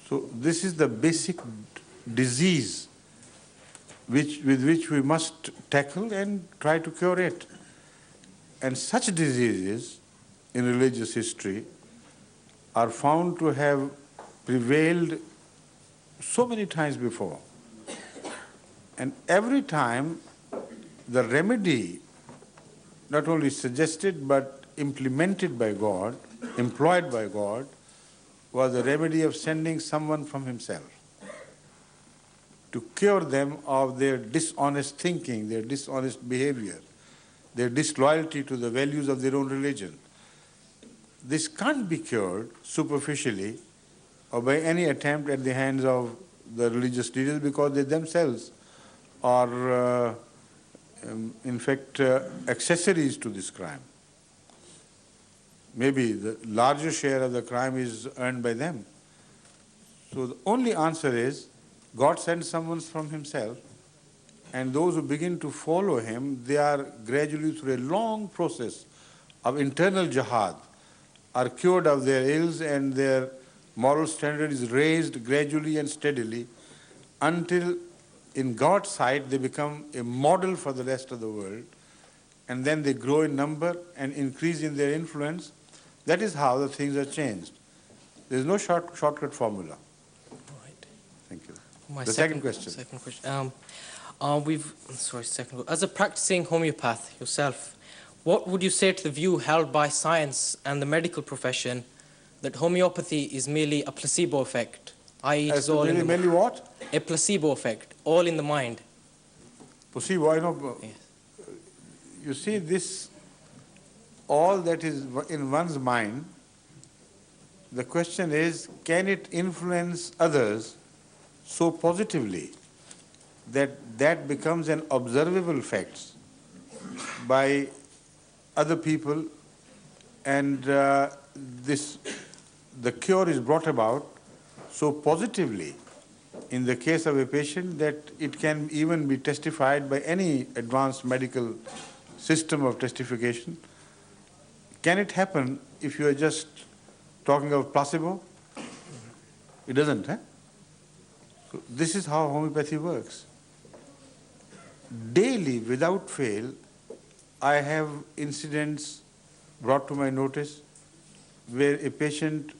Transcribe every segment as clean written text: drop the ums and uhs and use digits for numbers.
So this is the basic disease with which we must tackle and try to cure it. And such diseases in religious history are found to have prevailed so many times before. And every time the remedy, not only suggested but implemented by God, employed by God, was the remedy of sending someone from himself to cure them of their dishonest thinking, their dishonest behavior, their disloyalty to the values of their own religion. This can't be cured superficially or by any attempt at the hands of the religious leaders, because they themselves are, in fact, accessories to this crime. Maybe the larger share of the crime is earned by them. So the only answer is God sends someone from himself, and those who begin to follow him, they are gradually, through a long process of internal jihad, are cured of their ills, and their moral standard is raised gradually and steadily until in God's sight they become a model for the rest of the world, and then they grow in number and increase in their influence. That is how the things are changed. There is no shortcut formula. Right. Thank you. My the second question. Second question. As a practicing homeopath yourself, what would you say to the view held by science and the medical profession that homeopathy is merely a placebo effect, i.e. it is all in the merely what? A placebo effect, all in the mind. Placebo, I know. Yes. You see, this, all that is in one's mind, the question is, can it influence others so positively that that becomes an observable fact by other people, and the cure is brought about so positively in the case of a patient that it can even be testified by any advanced medical system of testification. Can it happen if you are just talking of placebo? It doesn't, eh? So this is how homeopathy works. Daily, without fail, I have incidents brought to my notice where a patient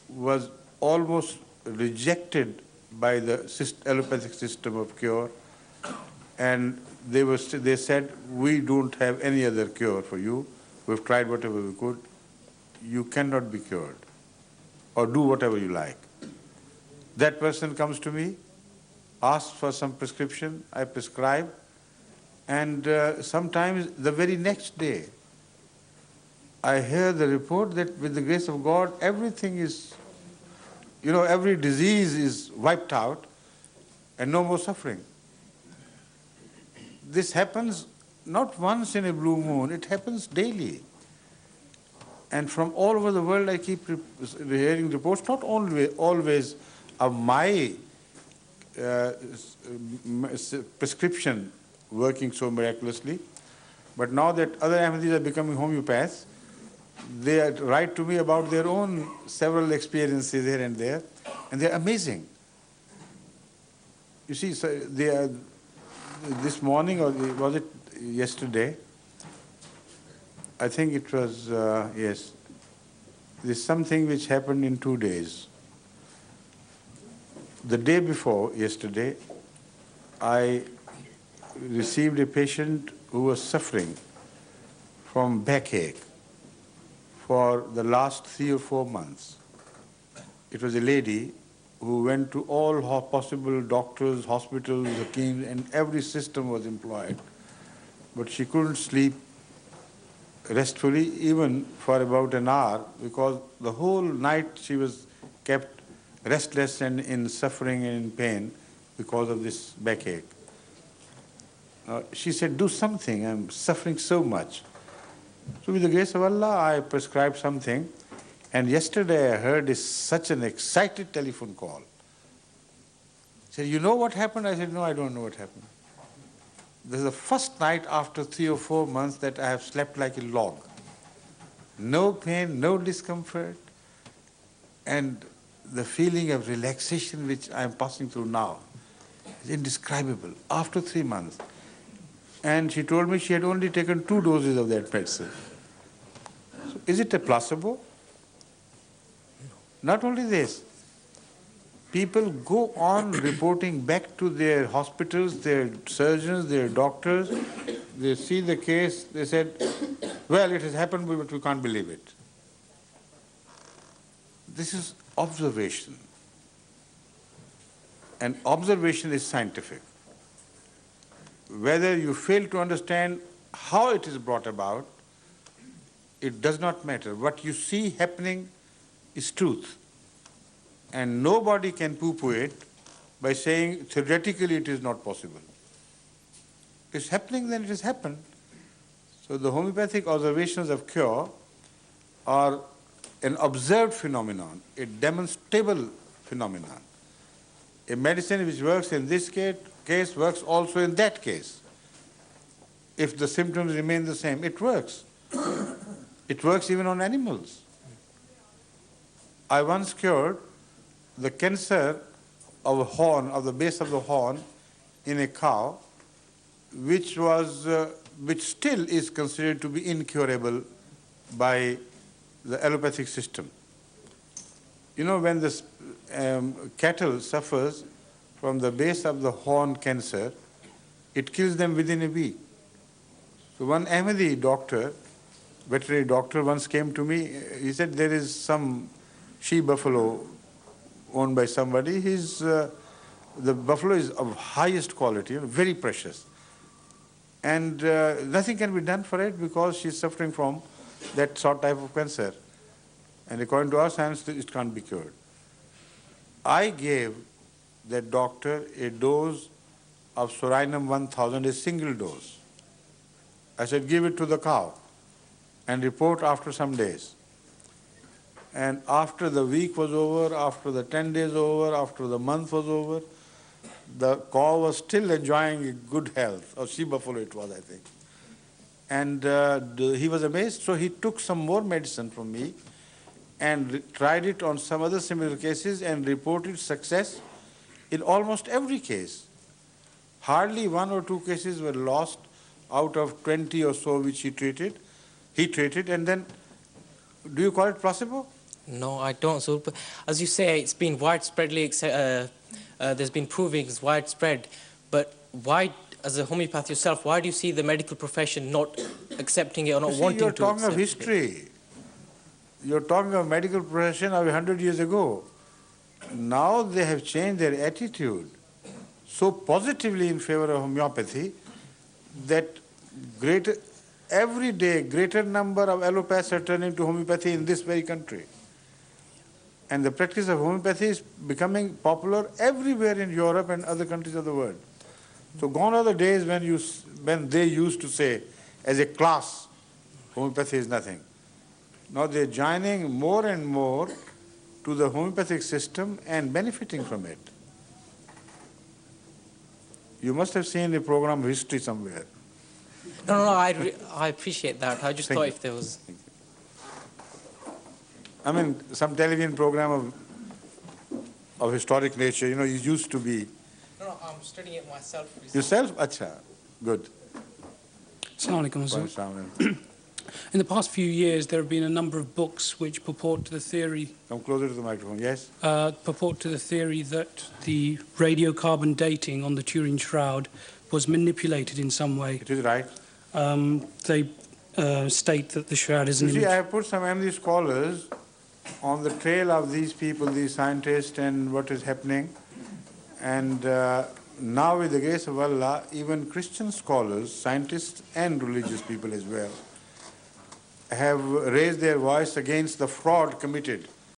was almost rejected by the allopathic system of cure, and they said, we don't have any other cure for you. We've tried whatever we could. You cannot be cured, or do whatever you like. That person comes to me, asks for some prescription, I prescribe, and sometimes the very next day, I hear the report that with the grace of God, everything is, every disease is wiped out and no more suffering. This happens not once in a blue moon, it happens daily. And from all over the world, I keep hearing reports, not always of my prescription working so miraculously, but now that other Ahmadis are becoming homeopaths, they write to me about their own several experiences here and there, and they're amazing. You see, so this morning, or was it yesterday? I think it was, yes. There's something which happened in 2 days. The day before yesterday, I received a patient who was suffering from backache for the last 3 or 4 months. It was a lady who went to all possible doctors, hospitals, hakims, and every system was employed. But she couldn't sleep restfully even for about an hour, because the whole night she was kept restless and in suffering and in pain because of this backache. She said, do something, I'm suffering so much. So with the grace of Allah, I prescribed something, and yesterday I heard such an excited telephone call. She said, you know what happened? I said, no, I don't know what happened. This is the first night after 3 or 4 months that I have slept like a log. No pain, no discomfort. And the feeling of relaxation which I am passing through now is indescribable after 3 months. And she told me she had only taken 2 doses of that medicine. So is it a placebo? Not only this, people go on reporting back to their hospitals, their surgeons, their doctors. They see the case, they said, well, it has happened, but we can't believe it. This is observation. And observation is scientific. Whether you fail to understand how it is brought about, it does not matter. What you see happening is truth. And nobody can poo-poo it by saying theoretically it is not possible. If it's happening, then it has happened. So the homeopathic observations of cure are an observed phenomenon, a demonstrable phenomenon. A medicine which works in this case works also in that case. If the symptoms remain the same, it works. It works even on animals. I once cured the cancer of a horn, of the base of the horn, in a cow, which still is considered to be incurable by the allopathic system. You know, when the cattle suffers from the base of the horn cancer, it kills them within a week. So one Ahmadi doctor, veterinary doctor, once came to me. He said there is some she-buffalo owned by somebody. The buffalo is of highest quality, very precious. And nothing can be done for it because she's suffering from that sort type of cancer. And according to our science, it can't be cured. I gave that doctor a dose of Sorinum 1000, a single dose. I said, give it to the cow and report after some days. And after the week was over, after the 10 days over, after the month was over, the cow was still enjoying good health, or she-buffalo it was, I think. And he was amazed, so he took some more medicine from me and tried it on some other similar cases and reported success in almost every case. Hardly 1 or 2 cases were lost out of 20 or so which he treated, and then, do you call it placebo? No, I don't. So, as you say, it's been widespreadly, there's been provings widespread, but why, as a homeopath yourself, why do you see the medical profession not accepting it or not wanting to accept it? You're talking of history. You're talking of medical profession of 100 years ago. Now they have changed their attitude so positively in favor of homeopathy that every day greater number of allopaths are turning to homeopathy in this very country. And the practice of homeopathy is becoming popular everywhere in Europe and other countries of the world. So gone are the days when they used to say, as a class, homeopathy is nothing. Now they're joining more and more to the homeopathic system and benefiting from it. You must have seen a program of history somewhere. No, I appreciate that. I just thought if there was... I mean, some television program of historic nature, you used to be... No, I'm studying it myself. Yourself? Acha, good. Assalamu alaikum. In the past few years, there have been a number of books which purport to the theory... Come closer to the microphone, yes? Purport to the theory that the radiocarbon dating on the Turin shroud was manipulated in some way. It is right. They state that the shroud is an image. You see, I have put some Ahmadi scholars on the trail of these people, these scientists, and what is happening. And now, with the grace of Allah, even Christian scholars, scientists and religious people as well, have raised their voice against the fraud committed